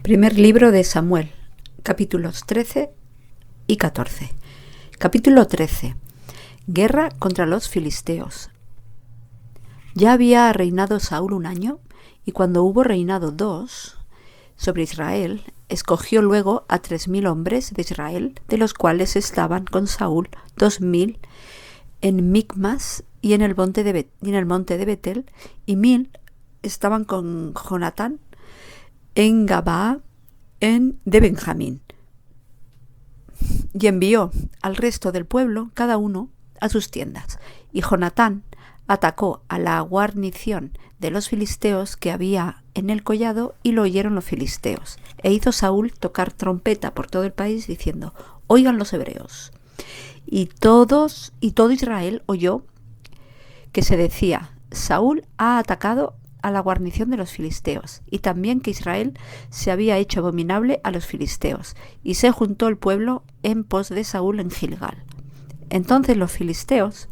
Primer libro de Samuel, capítulos 13 y 14. Capítulo 13. Guerra contra los filisteos. Ya había reinado Saúl 1 año, y cuando hubo reinado 2 sobre Israel, escogió luego a 3000 hombres de Israel, de los cuales estaban con Saúl 2000 en Micmas y en el monte de Betel, y 1000 estaban con Jonatán en Gabaa de Benjamín. Y envió al resto del pueblo, cada uno a sus tiendas. Y Jonatán atacó a la guarnición de los filisteos que había en el collado, y lo oyeron los filisteos. E hizo Saúl tocar trompeta por todo el país, diciendo: oigan los hebreos. Y todo Israel oyó que se decía: Saúl ha atacado a la guarnición de los filisteos, y también que Israel se había hecho abominable a los filisteos, y se juntó el pueblo en pos de Saúl en Gilgal. Entonces los filisteos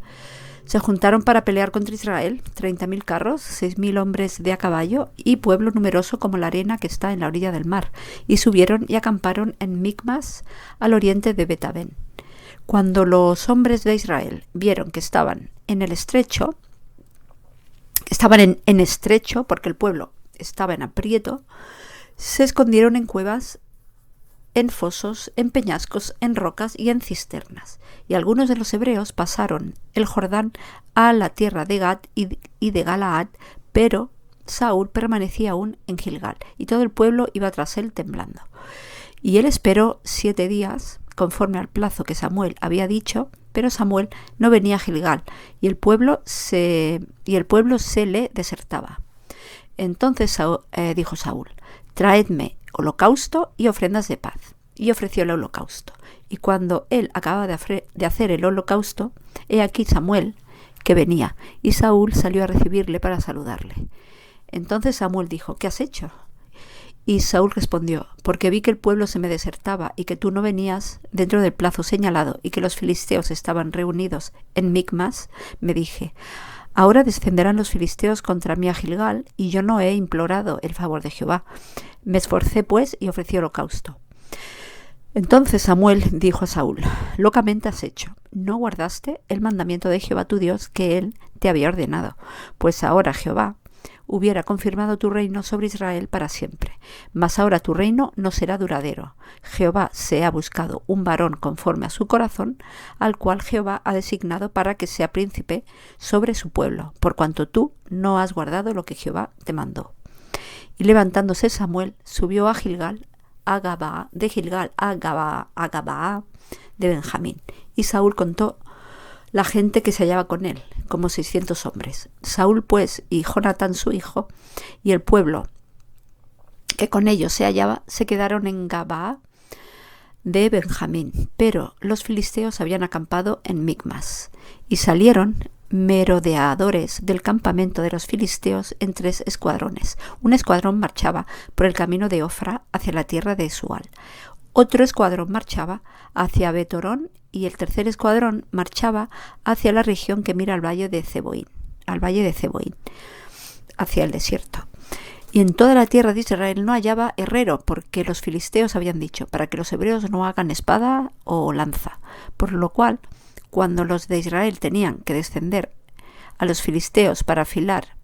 se juntaron para pelear contra Israel, 30.000 carros, 6.000 hombres de a caballo, y pueblo numeroso como la arena que está en la orilla del mar, y subieron y acamparon en Micmas, al oriente de Betaben. Cuando los hombres de Israel vieron que estaban en el estrecho, en estrecho, porque el pueblo estaba en aprieto, se escondieron en cuevas, en fosos, en peñascos, en rocas y en cisternas. Y algunos de los hebreos pasaron el Jordán a la tierra de Gad y de Galaad, pero Saúl permanecía aún en Gilgal, y todo el pueblo iba tras él temblando. Y él esperó 7 días, conforme al plazo que Samuel había dicho, pero Samuel no venía a Gilgal, y el pueblo se le desertaba. Entonces dijo Saúl: traedme holocausto y ofrendas de paz. Y ofreció el holocausto. Y cuando él acababa de hacer el holocausto, he aquí Samuel que venía, y Saúl salió a recibirle para saludarle. Entonces Samuel dijo: ¿qué has hecho? Y Saúl respondió: porque vi que el pueblo se me desertaba, y que tú no venías dentro del plazo señalado, y que los filisteos estaban reunidos en Micmas, me dije: ahora descenderán los filisteos contra mí a Gilgal, y yo no he implorado el favor de Jehová. Me esforcé pues y ofrecí holocausto. Entonces Samuel dijo a Saúl: locamente has hecho, no guardaste el mandamiento de Jehová tu Dios que él te había ordenado, pues ahora Jehová hubiera confirmado tu reino sobre Israel para siempre. Mas ahora tu reino no será duradero. Jehová se ha buscado un varón conforme a su corazón, al cual Jehová ha designado para que sea príncipe sobre su pueblo, por cuanto tú no has guardado lo que Jehová te mandó. Y levantándose Samuel, subió a Gilgal, a Gabaa de Benjamín. Y Saúl contó la gente que se hallaba con él, como 600 hombres. Saúl pues y Jonatán su hijo y el pueblo que con ellos se hallaba se quedaron en Gabaa de Benjamín, pero los filisteos habían acampado en Micmas. Y salieron merodeadores del campamento de los filisteos en 3 escuadrones. Un escuadrón marchaba por el camino de Ofra hacia la tierra de Sual. Otro escuadrón marchaba hacia Betorón, y el tercer escuadrón marchaba hacia la región que mira al valle de Zeboín, hacia el desierto. Y en toda la tierra de Israel no hallaba herrero, porque los filisteos habían dicho: para que los hebreos no hagan espada o lanza. Por lo cual, cuando los de Israel tenían que descender a los filisteos para afilar,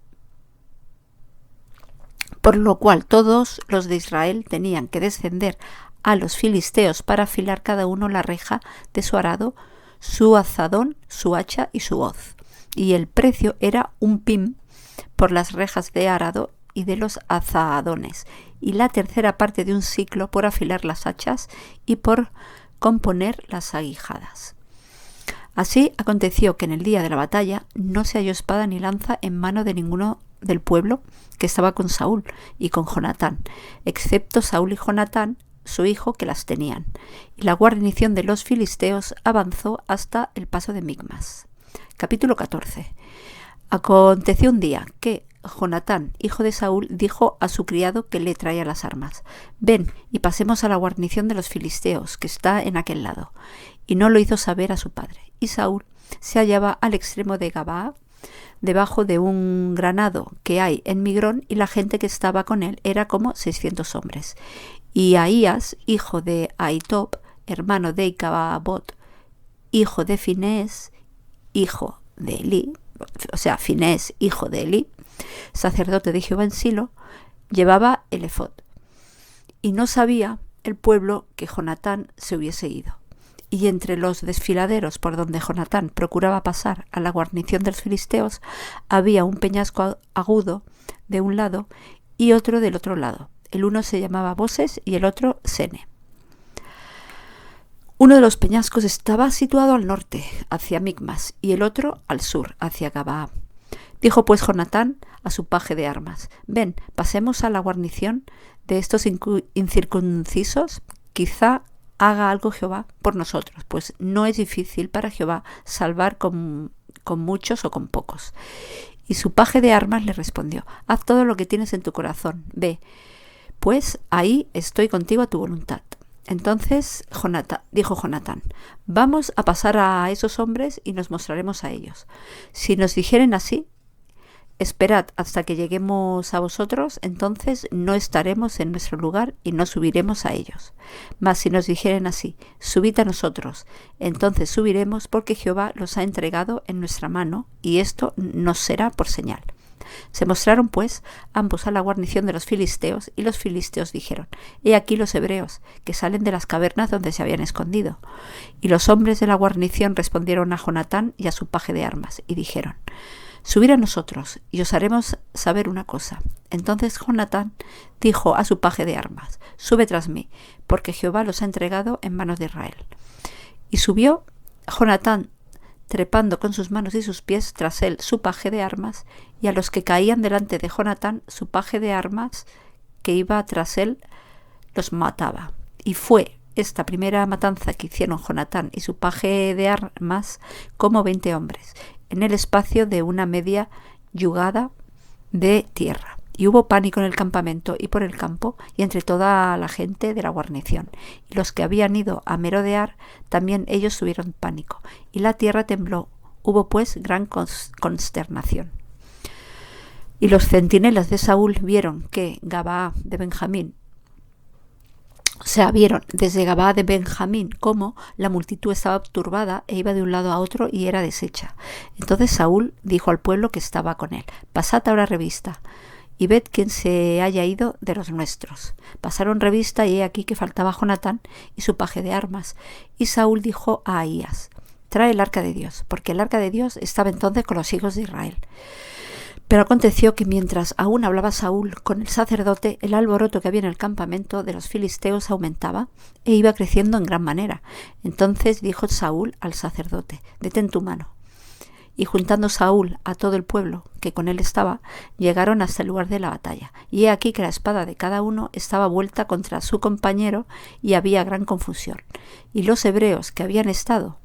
todos los de Israel tenían que descender a los filisteos para afilar cada uno la reja de su arado, su azadón, su hacha y su hoz. Y el precio era 1 pim por las rejas de arado y de los azadones, y la tercera parte de 1 siclo por afilar las hachas y por componer las aguijadas. Así aconteció que en el día de la batalla no se halló espada ni lanza en mano de ninguno del pueblo que estaba con Saúl y con Jonatán, excepto Saúl y Jonatán su hijo, que las tenían. Y la guarnición de los filisteos avanzó hasta el paso de Micmas. Capítulo 14. Aconteció un día que Jonatán, hijo de Saúl, dijo a su criado que le traía las armas: ven y pasemos a la guarnición de los filisteos, que está en aquel lado. Y no lo hizo saber a su padre. Y Saúl se hallaba al extremo de Gabaa, debajo de un granado que hay en Migrón, y la gente que estaba con él era como 600 hombres. Y Ahías, hijo de Ahitob, hermano de Icabod, hijo de Finés, hijo de Elí, o sea, Finés, hijo de Elí, sacerdote de Jehová en Silo, llevaba el efod. Y no sabía el pueblo que Jonatán se hubiese ido. Y entre los desfiladeros por donde Jonatán procuraba pasar a la guarnición de los filisteos, había un peñasco agudo de un lado y otro del otro lado. El uno se llamaba Boses y el otro Sene. Uno de los peñascos estaba situado al norte, hacia Micmas, y el otro al sur, hacia Gabaa. Dijo pues Jonatán a su paje de armas: ven, pasemos a la guarnición de estos incircuncisos, quizá haga algo Jehová por nosotros, pues no es difícil para Jehová salvar con muchos o con pocos. Y su paje de armas le respondió: haz todo lo que tienes en tu corazón, ve, pues ahí estoy contigo a tu voluntad. Entonces dijo Jonatán: vamos a pasar a esos hombres y nos mostraremos a ellos. Si nos dijeren así: esperad hasta que lleguemos a vosotros, entonces no estaremos en nuestro lugar y no subiremos a ellos. Mas si nos dijeren así: subid a nosotros, entonces subiremos, porque Jehová los ha entregado en nuestra mano, y esto nos será por señal. Se mostraron pues ambos a la guarnición de los filisteos, y los filisteos dijeron: he aquí los hebreos, que salen de las cavernas donde se habían escondido. Y los hombres de la guarnición respondieron a Jonatán y a su paje de armas, y dijeron: subid a nosotros, y os haremos saber una cosa. Entonces Jonatán dijo a su paje de armas: sube tras mí, porque Jehová los ha entregado en manos de Israel. Y subió Jonatán, trepando con sus manos y sus pies tras él su paje de armas, y a los que caían delante de Jonatán, su paje de armas que iba tras él los mataba. Y fue esta primera matanza que hicieron Jonatán y su paje de armas como 20 hombres, en el espacio de una media yugada de tierra. Y hubo pánico en el campamento y por el campo y entre toda la gente de la guarnición. Y los que habían ido a merodear, también ellos tuvieron pánico. Y la tierra tembló. Hubo pues gran consternación. Y los centinelas de Saúl vieron que Gabaa de Benjamín, vieron desde Gabaa de Benjamín cómo la multitud estaba turbada e iba de un lado a otro y era deshecha. Entonces Saúl dijo al pueblo que estaba con él: pasad ahora revista y ved quién se haya ido de los nuestros. Pasaron revista y he aquí que faltaba Jonatán y su paje de armas. Y Saúl dijo a Ahías: trae el arca de Dios, porque el arca de Dios estaba entonces con los hijos de Israel. Pero aconteció que mientras aún hablaba Saúl con el sacerdote, el alboroto que había en el campamento de los filisteos aumentaba e iba creciendo en gran manera. Entonces dijo Saúl al sacerdote: detén tu mano. Y juntando Saúl a todo el pueblo que con él estaba, llegaron hasta el lugar de la batalla. Y he aquí que la espada de cada uno estaba vuelta contra su compañero, y había gran confusión. Y los hebreos que habían estado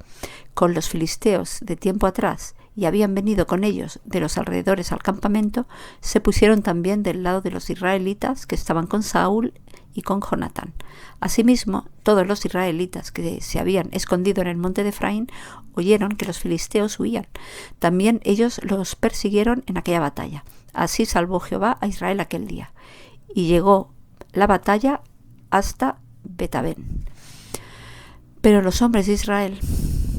con los filisteos de tiempo atrás y habían venido con ellos de los alrededores al campamento, se pusieron también del lado de los israelitas que estaban con Saúl y con Jonatán. Asimismo, todos los israelitas que se habían escondido en el monte de Efraín oyeron que los filisteos huían. También ellos los persiguieron en aquella batalla. Así salvó Jehová a Israel aquel día. Y llegó la batalla hasta Betabén. Pero los hombres de Israel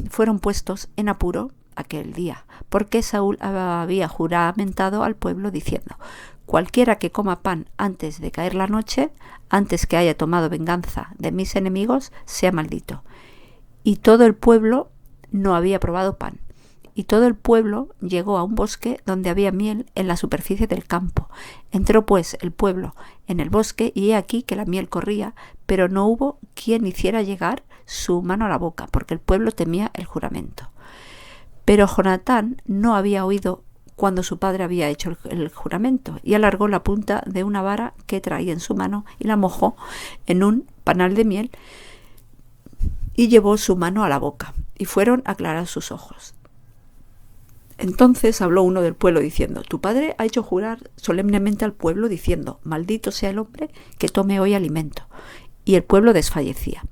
fueron puestos en apuro aquel día, porque Saúl había juramentado al pueblo diciendo: cualquiera que coma pan antes de caer la noche, antes que haya tomado venganza de mis enemigos, sea maldito. Y todo el pueblo no había probado pan. Y todo el pueblo llegó a un bosque donde había miel en la superficie del campo. Entró pues el pueblo en el bosque, y he aquí que la miel corría, pero no hubo quien hiciera llegar su mano a la boca, porque el pueblo temía el juramento. Pero Jonatán no había oído cuando su padre había hecho el juramento, y alargó la punta de una vara que traía en su mano y la mojó en un panal de miel y llevó su mano a la boca, y fueron aclarados sus ojos. Entonces habló uno del pueblo diciendo: tu padre ha hecho jurar solemnemente al pueblo diciendo: maldito sea el hombre que tome hoy alimento. Y el pueblo desfallecía.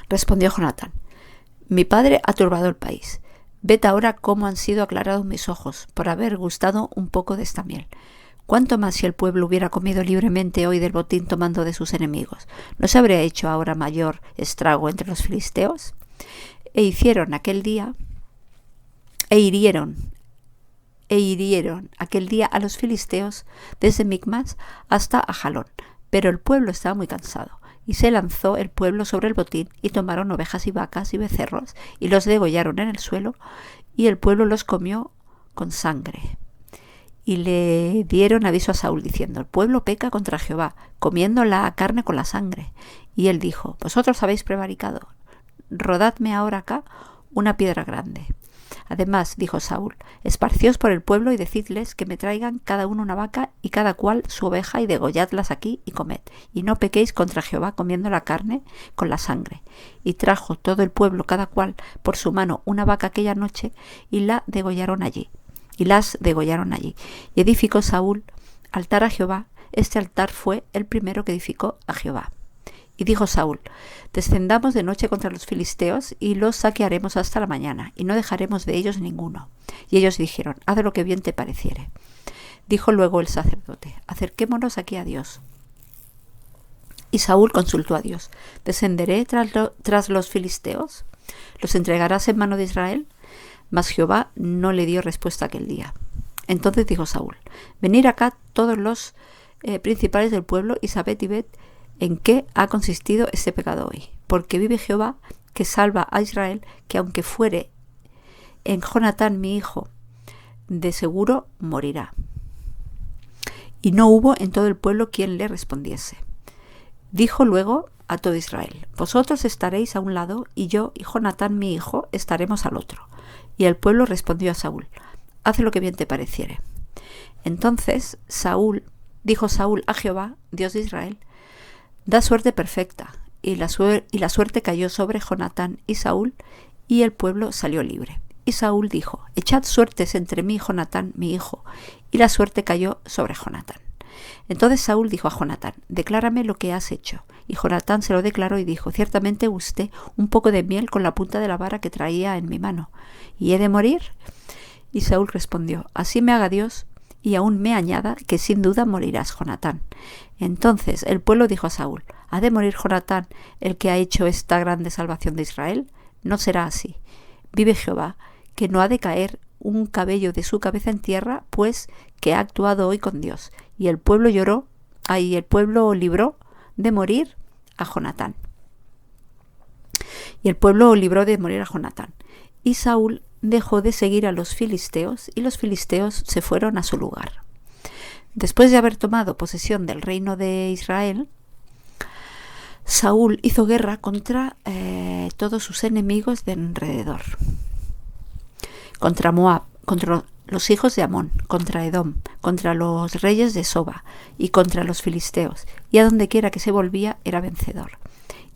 Respondió Jonatán: mi padre ha turbado el país. Ved ahora cómo han sido aclarados mis ojos por haber gustado un poco de esta miel. ¿Cuánto más si el pueblo hubiera comido libremente hoy del botín tomando de sus enemigos? ¿No se habría hecho ahora mayor estrago entre los filisteos? E hirieron aquel día a los filisteos desde Micmas hasta Ajalón. Pero el pueblo estaba muy cansado, y se lanzó el pueblo sobre el botín, y tomaron ovejas y vacas y becerros, y los degollaron en el suelo, y el pueblo los comió con sangre. Y le dieron aviso a Saúl, diciendo: el pueblo peca contra Jehová, comiendo la carne con la sangre. Y él dijo: vosotros habéis prevaricado, rodadme ahora acá una piedra grande. Además, dijo Saúl: esparcíos por el pueblo y decidles que me traigan cada uno una vaca y cada cual su oveja, y degolladlas aquí y comed, y no pequéis contra Jehová comiendo la carne con la sangre. Y trajo todo el pueblo cada cual por su mano una vaca aquella noche, y las degollaron allí. Y edificó Saúl altar a Jehová. Este altar fue el primero que edificó a Jehová. Y dijo Saúl: descendamos de noche contra los filisteos y los saquearemos hasta la mañana, y no dejaremos de ellos ninguno. Y ellos dijeron: haz lo que bien te pareciere. Dijo luego el sacerdote: acerquémonos aquí a Dios. Y Saúl consultó a Dios: ¿descenderé tras los filisteos? ¿Los entregarás en mano de Israel? Mas Jehová no le dio respuesta aquel día. Entonces dijo Saúl: venid acá todos los principales del pueblo, y sabed y ved en qué ha consistido este pecado hoy. Porque vive Jehová, que salva a Israel, que aunque fuere en Jonatán mi hijo, de seguro morirá. Y no hubo en todo el pueblo quien le respondiese. Dijo luego a todo Israel: vosotros estaréis a un lado, y yo y Jonatán mi hijo estaremos al otro. Y el pueblo respondió a Saúl: haz lo que bien te pareciere. Entonces dijo Saúl a Jehová, Dios de Israel: da suerte perfecta. Y la suerte cayó sobre Jonatán y Saúl, y el pueblo salió libre. Y Saúl dijo: echad suertes entre mí y Jonatán mi hijo. Y la suerte cayó sobre Jonatán. Entonces Saúl dijo a Jonatán: declárame lo que has hecho. Y Jonatán se lo declaró y dijo: ciertamente gusté un poco de miel con la punta de la vara que traía en mi mano, ¿y he de morir? Y Saúl respondió: así me haga Dios, y aún me añada, que sin duda morirás, Jonatán. Entonces el pueblo dijo a Saúl: ¿ha de morir Jonatán, el que ha hecho esta grande salvación de Israel? No será así. Vive Jehová, que no ha de caer un cabello de su cabeza en tierra, pues que ha actuado hoy con Dios. Y el pueblo libró de morir a Jonatán. Y Saúl dejó de seguir a los filisteos, y los filisteos se fueron a su lugar. Después de haber tomado posesión del reino de Israel, Saúl hizo guerra contra todos sus enemigos de alrededor. Contra Moab, contra los hijos de Amón, contra Edom, contra los reyes de Soba y contra los filisteos, y a donde quiera que se volvía era vencedor.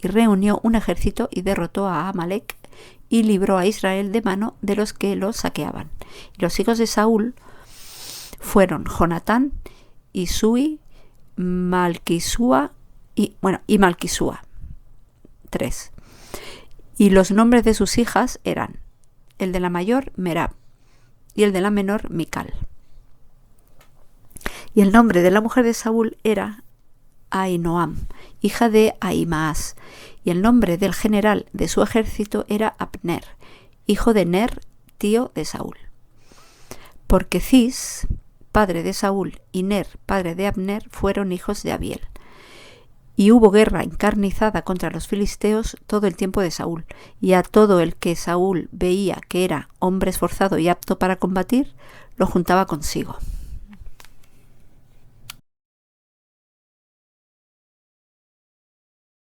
Y reunió un ejército y derrotó a Amalec, y libró a Israel de mano de los que los saqueaban. Y los hijos de Saúl fueron Jonatán, Isui, Malquisúa y Malquisúa. 3. Y los nombres de sus hijas eran: el de la mayor, Merab, y el de la menor, Mical. Y el nombre de la mujer de Saúl era Ahinoam, hija de Ahimaas. Y el nombre del general de su ejército era Abner, hijo de Ner, tío de Saúl. Porque Cis, padre de Saúl, y Ner, padre de Abner, fueron hijos de Abiel. Y hubo guerra encarnizada contra los filisteos todo el tiempo de Saúl, y a todo el que Saúl veía que era hombre esforzado y apto para combatir, lo juntaba consigo.